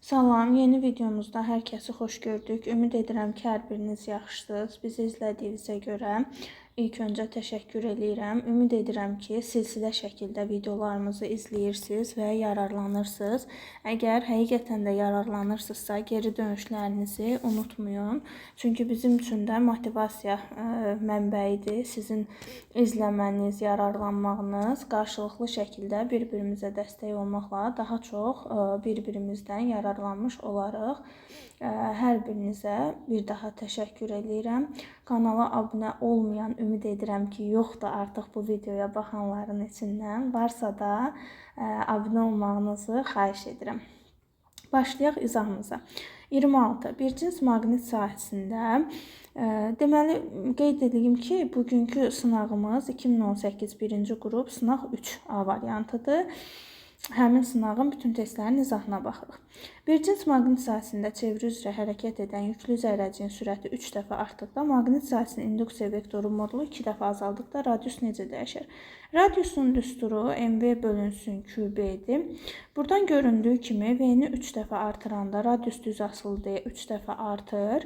Salam, yeni videomuzda hər kəsi xoş gördük. Ümid edirəm ki, hər biriniz yaxşısınız. Bizi izlədiyinizə görə ilk öncə təşəkkür edirəm. Ümid edirəm ki, silsilə şəkildə videolarımızı izləyirsiniz və yararlanırsınız. Əgər həqiqətən də yararlanırsınızsa, geri dönüşlərinizi unutmayın. Çünki bizim üçün də motivasiya mənbəyidir. Sizin izləməniz, yararlanmağınız qarşılıqlı şəkildə bir-birimizə dəstək olmaqla daha çox bir-birimizdən yararlanmış olarıq. Hər birinizə bir daha təşəkkür edirəm. Kanala abunə olmayan ümid edirəm ki, yoxdur artıq bu videoya baxanların içindən. Varsa da abunə olmağınızı xahiş edirəm. Başlayaq izahımıza. 26. Bir cins maqnit sahəsində deməli qeyd edeyim ki, bugünkü sınağımız 2018 birinci qrup sınaq 3A variantıdır. Həmin sınağın bütün testlərin izahına baxırıq. Bir cins maqnit sahəsində çeviri üzrə hərəkət edən yüklü zərrəciyin sürəti 3 dəfə artdıqda, maqnit sahəsinin induksiya vektoru modulu 2 dəfə azaldıqda radius necə dəyişir? Radiusun düsturu mv bölünsün qb-dir. Buradan göründüyü kimi v-ni 3 dəfə artıranda radius düz asılı deyə 3 dəfə artır.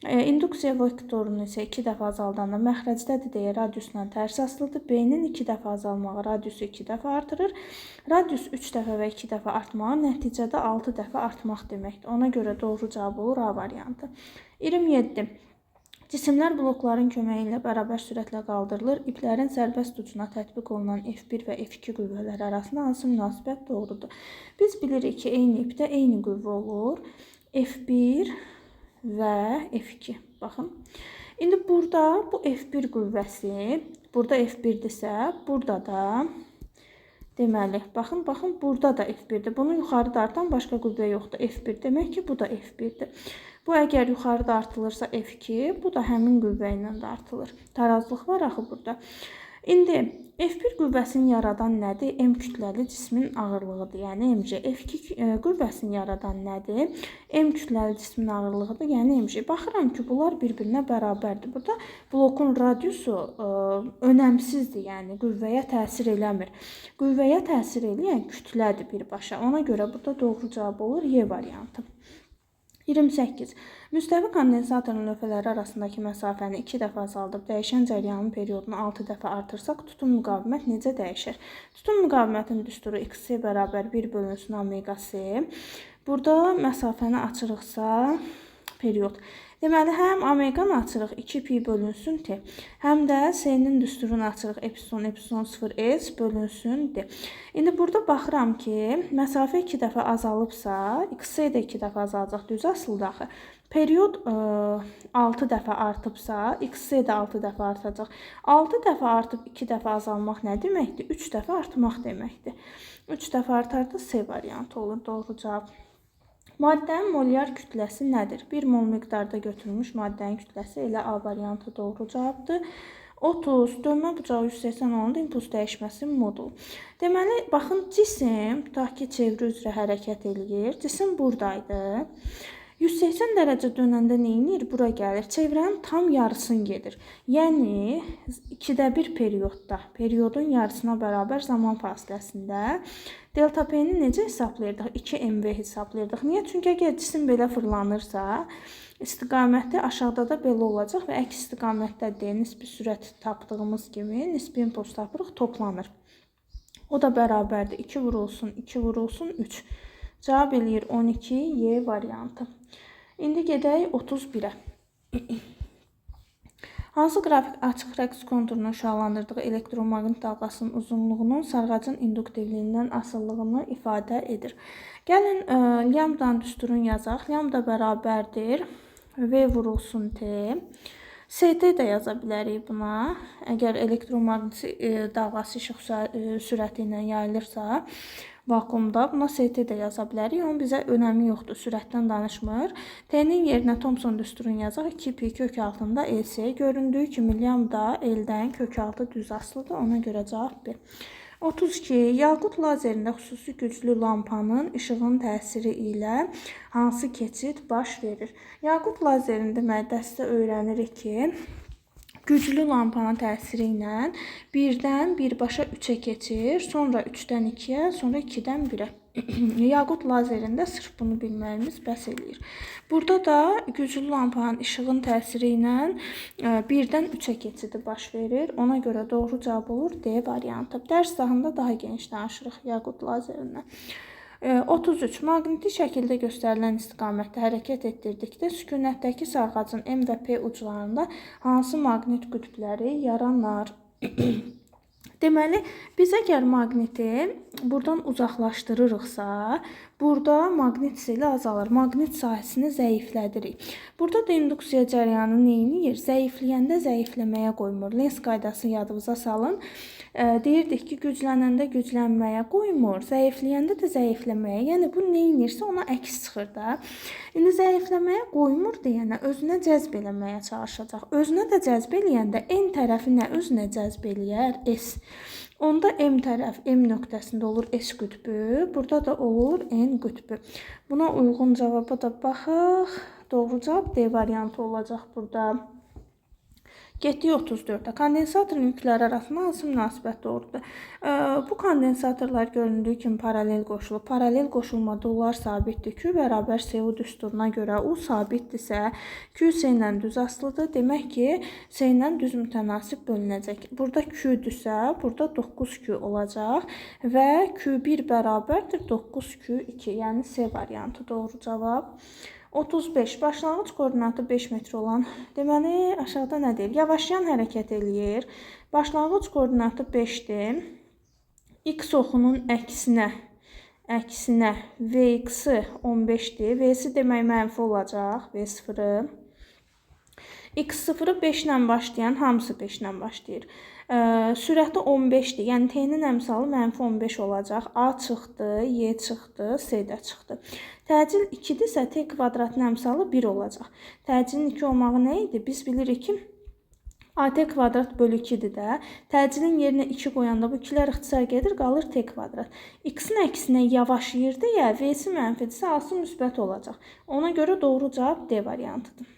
İnduksiya vektorunu isə 2 dəfə azaldanda məxrəcdədir deyə radiusla tərs asılıdır. B-nin 2 dəfə azalmağı radiusu 2 dəfə artırır. Radius 3 dəfə və 2 dəfə artmağı nəticədə 6 dəfə artmaq deməkdir. Ona görə doğru cavab olur A variantı. 27. Cisimlər blokların köməyi ilə bərabər sürətlə qaldırılır. İplərin sərbəst ucuna tətbiq olunan F1 və F2 qüvvələri arasında hansı münasibət doğrudur? Biz bilirik ki, eyni ipdə eyni qüvvə olur. F1 və F2. Baxın. İndi burada bu F1 qüvvəsi, burada F1-dirsə, burada da deməli, baxın, burada da F1-dir. Bunu yuxarı dartan başqa qüvvə yoxdur. F1 demək ki, bu da F1-dir. Bu əgər yuxarı dartılırsa F2, bu da həmin qüvvə ilə dartılır. Tarazlıq var axı burada. İndi F1 qüvvəsini yaradan nədir? M kütləli cismin ağırlığıdır, yəni mc. F2 qüvvəsini yaradan nədir? M kütləli cismin ağırlığıdır, yəni mc. Baxıram ki, bunlar bir-birinə bərabərdir. Burada blokun radiusu önəmsizdir, yəni qüvvəyə təsir eləmir. Qüvvəyə təsir eləyən kütlədir birbaşa. Ona görə burada doğru cavab olur Y variantı. 28. Müstəvi kondensatorun lövhələri arasındakı məsafəni 2 dəfə azaldıb dəyişən cəryanın periodunu 6 dəfə artırsaq, tutum müqavimət necə dəyişir? Tutum müqavimətin düsturu x-c bərabər 1 bölünsün omega c. Burada məsafəni açırıqsa period. Deməli, həm omeganı açırıq 2pi bölünsün t, həm də c-nin düsturunu açırıq epsilon 0s bölünsün d. İndi burada baxıram ki, məsafə 2 dəfə azalıbsa, x-c də 2 dəfə azalacaq, düz asıldı axı. Period 6 dəfə artıbsa, x-c də 6 dəfə artacaq. 6 dəfə artıb 2 dəfə azalmaq nə deməkdir? 3 dəfə artmaq deməkdir. 3 dəfə artarda C variantı olur, doğru cavab. Maddənin molyar kütləsi nədir? 1 mol miqdarda götürülmüş maddənin kütləsi elə A variantı doğru cavabdır. 30, dönmə bucağı 180 olanda impuls dəyişməsi modul. Deməli, baxın, cisim tutaq ki, çeviri üzrə hərəkət eləyir. Cisim buradaydı. 180 dərəcə dönəndə nə edir? Bura gəlir. Çevrənin tam yarısını gedir. Yəni, 2də 1 periodda, periodun yarısına bərabər zaman fasiləsində delta P-ni necə hesablayırdıq? 2mv hesablayırdıq. Niyə? Çünki əgər cisim belə fırlanırsa, istiqaməti aşağıda da belə olacaq və əks istiqamətdə də nisbi sürət tapdığımız kimi nisbi impuls tapırıq, toplanır. O da bərabərdir. 2 vurulsun, 2 vurulsun, 3. Cavab eləyir 12 Y variantı. İndi gedək 31-ə. Hansı qrafik açıq rəqs konturunun şüalandırdığı elektromaqnit dalğasının uzunluğunun sarğacın induktivliyindən asıllığını ifadə edir? Gəlin, lambdanın düsturunu yazaq. Lambda bərabərdir V vurulsun T. ST də yaza bilərik buna. Əgər elektromaqnit dalğası işıq sürəti ilə yayılırsa, vakuumda buna ST də yaza bilərik. Onun bizə önəmi yoxdur, sürətdən danışmır. T-nin yerinə Thomson düsturunu yazaq. 2pi kök altında LC. Göründüyü kimi lambda L-dən kök altı düz asılıdır. Ona görə cavab B. 32. Yaqut lazerində xüsusi güclü lampanın işığın təsiri ilə hansı keçid baş verir? Yaqut lazerində dəstə öyrənirik ki, güclü lampanın təsiri ilə 1-dən birbaşa 3-ə keçir, sonra 3-dən 2-yə, sonra 2-dən 1-ə. Yaqut lazerində sırf bunu bilməyimiz bəs eləyir. Burada da güclü lampanın işığın təsiri ilə 1-dən 3-ə keçidi baş verir. Ona görə doğru cavab olur D variantı. Dərs sahında daha geniş danışırıq yaqut lazerindən. 33. Maqniti şəkildə göstərilən istiqamətdə hərəkət etdirdikdə sükunətdəki sarğacın M və P uclarında hansı maqnit qütbləri yaranır? Deməli, biz əgər maqniti buradan uzaqlaşdırırıqsa, burada maqnit seli azalır. Maqnit sahəsini zəiflədirik. Burada da induksiya cəryanı nə edir? Zəifləyəndə zəifləməyə qoymur. Lens qaydasını yadınıza salın. Deyirdik ki, güclənəndə güclənməyə qoymur, zəifləyəndə də zəifləməyə. Yəni, bu nə edirsə ona əks çıxır da. İndi zəifləməyə qoymur deyənə özünə cəzb eləməyə çalışacaq. Özünə də cəzb eləyəndə N tərəfi nə özünə cəzb eləyər? S. Onda M tərəf M nöqtəsində olur S qütbü, burada da olur N qütbü. Buna uyğun cavaba da baxaq. Doğru cavab D variantı olacaq burada. Getdik 34-də. Kondensatorun yükləri arasında hansı münasibət doğrudur? Bu kondensatorlar göründüyü kimi paralel qoşulub. Paralel qoşulmada onlar sabitdir. Q bərabər SU düsturuna görə U sabitdirsə, Q S ilə düz asılıdır. Demək ki, S ilə düz mütənasib bölünəcək. Burada Q-dürsə, burada 9Q olacaq və Q1 bərabərdir 9Q2. Yəni C variantı doğru cavab. 35. Başlanğıc koordinatı 5 metr olan, deməli, aşağıda nə deyir? Yavaşlayan hərəkət eləyir. Başlanğıc koordinatı 5-dir. X oxunun əksinə Vx-i 15-dir. V-si demək mənfi olacaq. V0-ı. X0-ı 5 ilə başlayan, hamısı 5 ilə başlayır. Sürəti 15-dir. Yəni, T-nin əmsalı mənfi 15 olacaq. A çıxdı, Y çıxdı, S də çıxdı. Təcil 2-dirsə, T kvadratın əmsalı 1 olacaq. Təcilin 2 olmağı nə idi? Biz bilirik ki, AT kvadrat bölü 2-dir də. Təcilin yerinə 2 qoyanda bu 2-lər ixtisar gedir, qalır T kvadrat. X-in əksinə yavaşlayır deyə, V-si mənfidirsə, A-sı müsbət olacaq. Ona görə doğru cavab D variantıdır.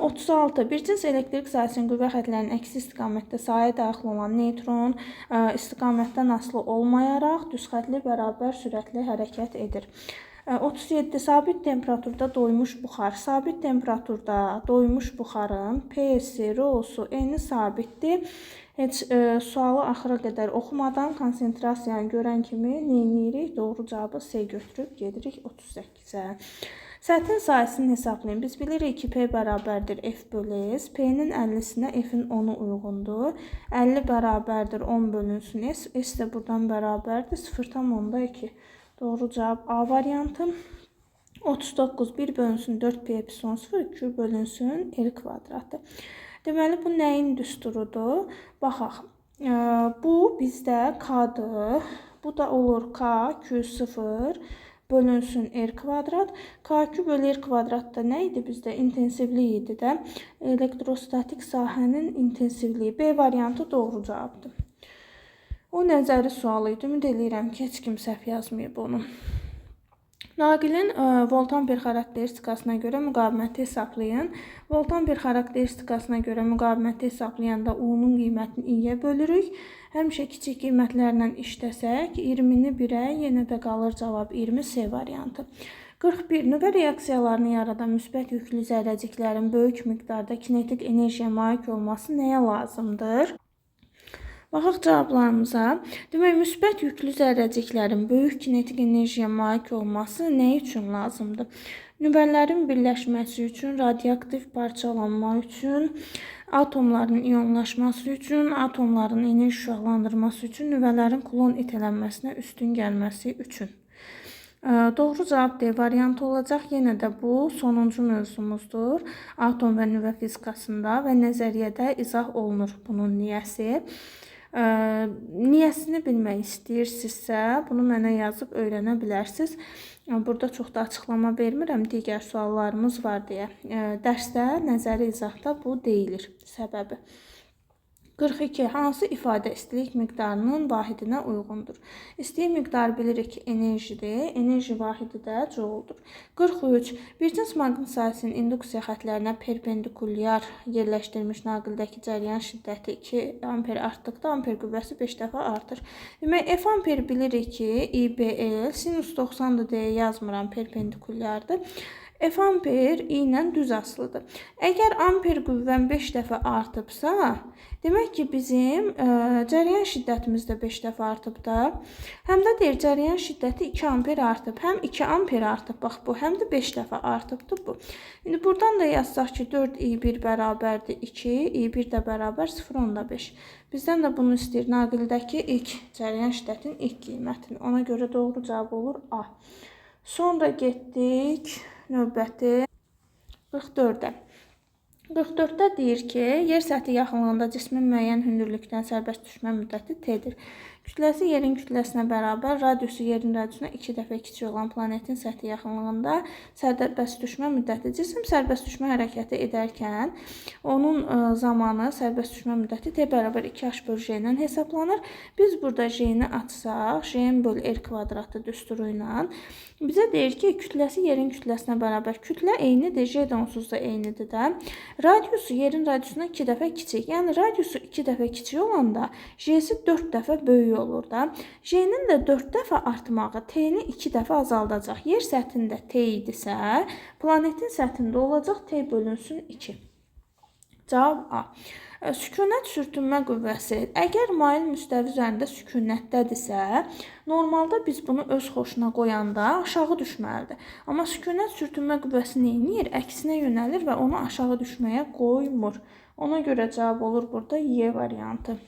36. Bir cins elektrik sahəsinin qüvvə xətlərinin əksi istiqamətdə sahəyə daxil olan neytron istiqamətdən asılı olmayaraq düzxətli bərabər sürətli hərəkət edir. 37. Sabit temperaturda doymuş buxar. Sabit temperaturda doymuş buxarın P-si, Rho-su, N-i sabitdir. Heç sualı axıra qədər oxumadan konsentrasiyanı görən kimi nə edirik? Doğru cavabı C götürüb gedirik 38-ə. Səthin sahəsini hesablayın. Biz bilirik ki, P bərabərdir F bölü S. P-nin 50-sinə F-in 10-u uyğundur. 50 bərabərdir 10 bölünsün S. S də buradan bərabərdir 0,2. Doğru cavab A variantı. 39. 1 bölünsün 4P-0, 2 bölünsün L kvadratı. Deməli, bu nəyin düsturudur? Baxaq. Bu bizdə K-dır. Bu da olur K, Q0 bölünsün R kvadrat. K2 bölü R kvadrat da nə idi bizdə? İntensivlik idi də. Elektrostatik sahənin intensivliyi. B variantı doğru cavabdır. O nəzəri sualı idi. Ümid edirəm ki, heç kim səhv yazmayıb onu. Naqilin voltamper xarakteristikasına görə müqaviməti hesablayın. Voltamper xarakteristikasına görə müqaviməti hesablayanda U-nun qiymətini i-yə bölürük. Həmişə kiçik qiymətlərlə işləsək, 20-ni 1-ə, yenə də qalır cavab 20 C variantı. 41. Nüvə reaksiyalarını yaradan müsbət yüklü zərrəciklərin böyük miqdarda kinetik enerjiyə malik olması nəyə lazımdır? Baxaq cavablarımıza. Demək, müsbət yüklü zərrəciklərin böyük kinetik enerjiyə malik olması nə üçün lazımdır? Nüvələrin birləşməsi üçün, radioaktiv parçalanma üçün, atomların iyonlaşması üçün, atomların enerji şüalandırması üçün, nüvələrin klon itələnməsinə üstün gəlməsi üçün. Doğru cavab D variantı olacaq. Yenə də bu sonuncu mövzumuzdur. Atom və nüvə fizikasında və nəzəriyyədə izah olunur bunun niyəsi. Niyəsini bilmək istəyirsinizsə, bunu mənə yazıb öyrənə bilərsiniz. Burada çox da açıqlama vermirəm, digər suallarımız var deyə. Dərsdə, nəzəri izahda bu deyilir səbəbi. 42. Hansı ifadə istilik miqdarının vahidinə uyğundur? İstilik miqdarı bilirik ki, enerjidir. Enerji vahidi də jouldur. 43. Bir cins maqnit sahəsinin induksiya xətlərinə perpendikulyar yerləşdirilmiş naqildəki cəryan şiddəti 2 amper artdıqda amper qüvvəsi 5 dəfə artır. Demək, F amper bilirik ki, IBL sinus 90-dır deyə yazmıram, perpendikulyardır. F amper I ilə düz asılıdır. Əgər amper qüvvəm 5 dəfə artıbsa, demək ki, bizim cəryan şiddətimiz də 5 dəfə artıb da. Həm də deyir, cəryan şiddəti 2 amper artıb. Həm 2 amper artıb, bax bu, həm də 5 dəfə artıbdır bu. İndi buradan da yazsaq ki, 4I1 bərabərdir 2, I1 də bərabər 0,5. Bizdən də bunu istəyir, naqildəki ilk cəryan şiddətinin ilk qiymətini. Ona görə doğru cavab olur A. Sonra getdik növbəti 44-də. 44-də deyir ki, yer səthi yaxınlığında cismin müəyyən hündürlükdən sərbəst düşmə müddəti T-dir. Kütləsi yerin kütləsinə bərabər, radiusu yerin radiusuna 2 dəfə kiçik olan planetin səthi yaxınlığında sərbəst düşmə müddəti. Cisim sərbəst düşmə hərəkəti edərkən onun zamanı sərbəst düşmə müddəti T bərabər 2H bölü J ilə hesablanır. Biz burada J-ni açsaq, J-n bölü R kvadratı düsturu ilə bizə deyir ki, kütləsi yerin kütləsinə bərabər. Kütlə eynidir, J də onsuz da eynidir də. Radiusu yerin radiusuna 2 dəfə kiçik. Yəni, radiusu 2 dəfə kiçik olanda J-si 4 dəfə böyük olur da. J-nin də 4 dəfə artmağı T-ni 2 dəfə azaldacaq. Yer səthində T idisə, planetin səthində olacaq T bölünsün 2. Cavab A. Sükunət sürtünmə qüvvəsi. Əgər mail müstəvi üzərində sükunətdədirsə, normalda biz bunu öz xoşuna qoyanda aşağı düşməlidir. Amma sükunət sürtünmə qüvvəsi nə edir? Əksinə yönəlir və onu aşağı düşməyə qoymur. Ona görə cavab olur burada Y variantı.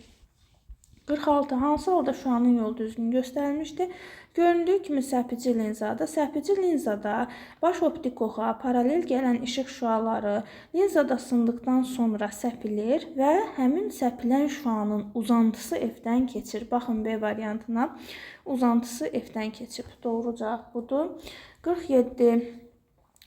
46. Hansı halda şüanın yolu düzgün göstərilmişdir? Göründüyü kimi səpici linzada. Səpici linzada baş optik oxa paralel gələn işıq şüaları linzada sındıqdan sonra səpilir və həmin səpilən şüanın uzantısı F-dən keçir. Baxın B variantına, uzantısı F-dən keçib. Doğru cavab budur. 47.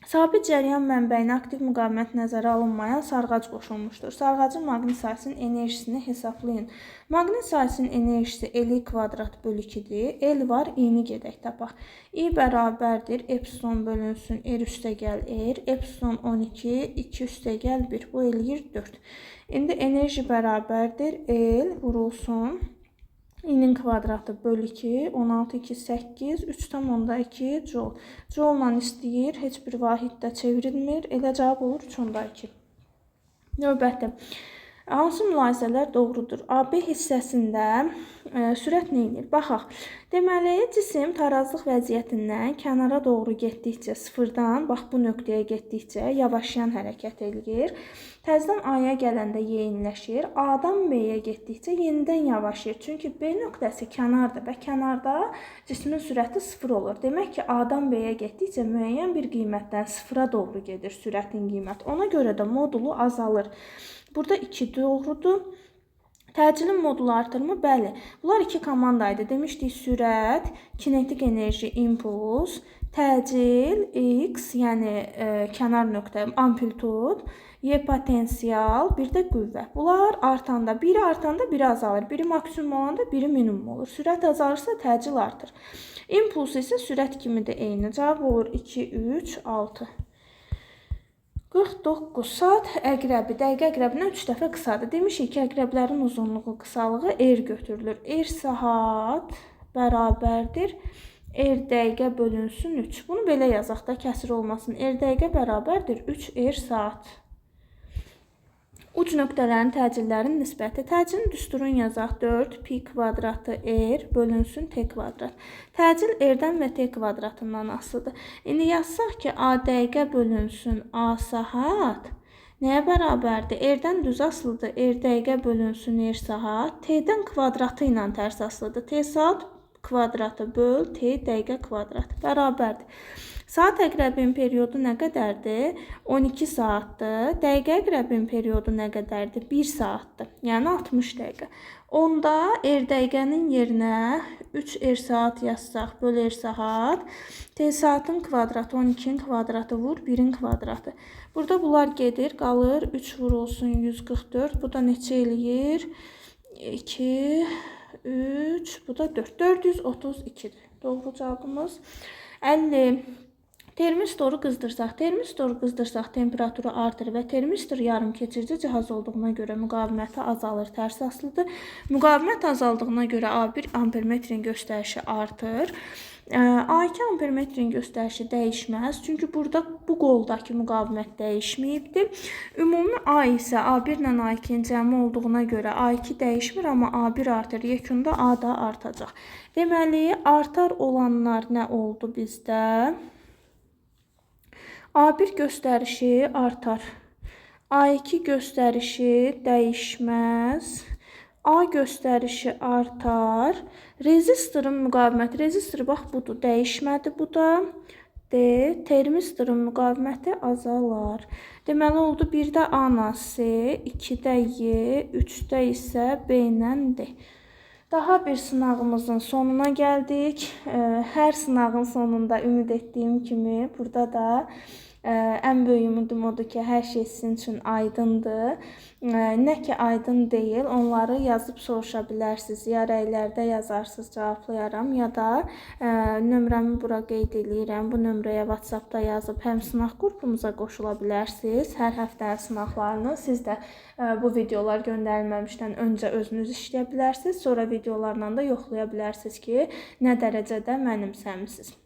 Sabit cəryan mənbəyinə aktiv müqavimət nəzərə alınmayan sarğac qoşulmuşdur. Sarğacın maqnit sahəsinin enerjisini hesablayın. Maqnit sahəsinin enerjisi L kvadrat bölü 2-dir. L var, I-ni gedək tapaq. I bərabərdir, epsilon bölünsün, R üstəgəl R, epsilon 12, 2 üstəgəl 1. Bu eləyir 4. İndi enerji bərabərdir, L vurulsun. I-nin kvadratı bölü 2, 16, 2, 8, 3,2 joule. Joule-la istəyir, heç bir vahiddə çevrilmir. Elə cavab olur 3,2. Növbəti. Hansı mülahizələr doğrudur? AB hissəsində sürət nə edir? Baxaq. Deməli, cisim tarazlıq vəziyyətindən kənara doğru getdikcə, sıfırdan, bax bu nöqtəyə getdikcə yavaşlayan hərəkət edir. Təzədən A-ya gələndə yeyinləşir. A-dan B-yə getdikcə yenidən yavaşlayır. Çünki B nöqtəsi kənardır və kənarda cismin sürəti 0 olur. Demək ki, A-dan B-yə getdikcə müəyyən bir qiymətdən 0-a doğru gedir sürətin qiyməti. Ona görə də modulu azalır. Burada 2 doğrudur. Təcilin modulu artırmı? Bəli. Bunlar iki komandaydı. Demişdik sürət, kinetik enerji, impuls, təcil, X, yəni kənar nöqtə, amplitud, Y potensial, bir də qüvvə. Bunlar artanda, biri artanda, biri azalır. Biri maksimum olanda, biri minimum olur. Sürət azalırsa təcil artır. İmpuls isə sürət kimi də eyni. Cavab olur 2, 3, 6. 49 saat əqrəbi, dəqiqə əqrəbindən 3 dəfə qısadır. Demişik ki, əqrəblərin uzunluğu, qısalığı R götürülür. R saat bərabərdir. R dəqiqə bölünsün 3. Bunu belə yazaq da, kəsir olmasın. R dəqiqə bərabərdir 3 R saat. Uc nöqtələrin təcillərin nisbəti. Təcilin düsturun yazaq 4 pi kvadratı R bölünsün T kvadrat. Təcil R-dən və T kvadratından asılıdır. İndi yazsaq ki, A dəqiqə bölünsün A saat nəyə bərabərdir? R-dən düz asılıdır. R dəqiqə bölünsün R saat. T-dən kvadratı ilə tərs asılıdır. T saat kvadratı böl T dəqiqə kvadratı bərabərdir. Saat əqrəbin periodu nə qədərdir? 12 saatdır. Dəqiqə əqrəbin periodu nə qədərdir? 1 saatdır. Yəni 60 dəqiqə. Onda dəqiqənin yerinə 3 saat yazsaq, böl saat. T saatın kvadratı 12-nin kvadratı vur 1-in kvadratı. Burada bunlar gedir, qalır 3 vurulsun 144. Bu da neçə eləyir? 2, 3, bu da 4. 432-dir. Doğru cavabımız 50. Termistoru qızdırsaq temperaturu artır və termistor yarımkeçirici cihaz olduğuna görə müqaviməti azalır, tərs asılıdır. Müqavimət azaldığına görə A1 ampermetrin göstərişi artır. A2 ampermetrin göstərişi dəyişməz. Çünki burada bu qoldakı müqavimət dəyişməyibdir. Ümumi A isə A1 ilə A2-nin cəmi olduğuna görə A2 dəyişmir, amma A1 artır. Yekunda A da artacaq. Deməli, artar olanlar nə oldu bizdə? A1 göstərişi artar. A2 göstərişi dəyişməz. A göstərişi artar. Rezistorun müqaviməti, rezistor bax budur, dəyişmədi bu da. D, termistorun müqaviməti azalar. Deməli oldu 1-də A ilə C, 2-də Y, 3-də isə B ilə D. Daha bir sınağımızın sonuna gəldik. Hər sınağın sonunda ümid etdiyim kimi burada da ən böyük ümidim odur ki, hər şey sizin üçün aydındır. Nə ki aydın deyil, onları yazıb soruşa bilərsiniz. Ya rəylərdə yazarsınız, cavablayaram, ya da nömrəmi bura qeyd edirəm. Bu nömrəyə WhatsApp-da yazıb həm sınaq qrupumuza qoşula bilərsiniz. Hər həftə sınaqlarını siz də bu videolar göndərilməmişdən öncə özünüz işləyə bilərsiniz. Sonra videolarla da yoxlaya bilərsiniz ki, nə dərəcədə mənimsəmisiniz.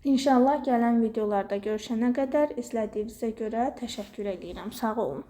İnşallah gələn videolarda görüşənə qədər izlədiyinizə görə təşəkkür edirəm. Sağ olun.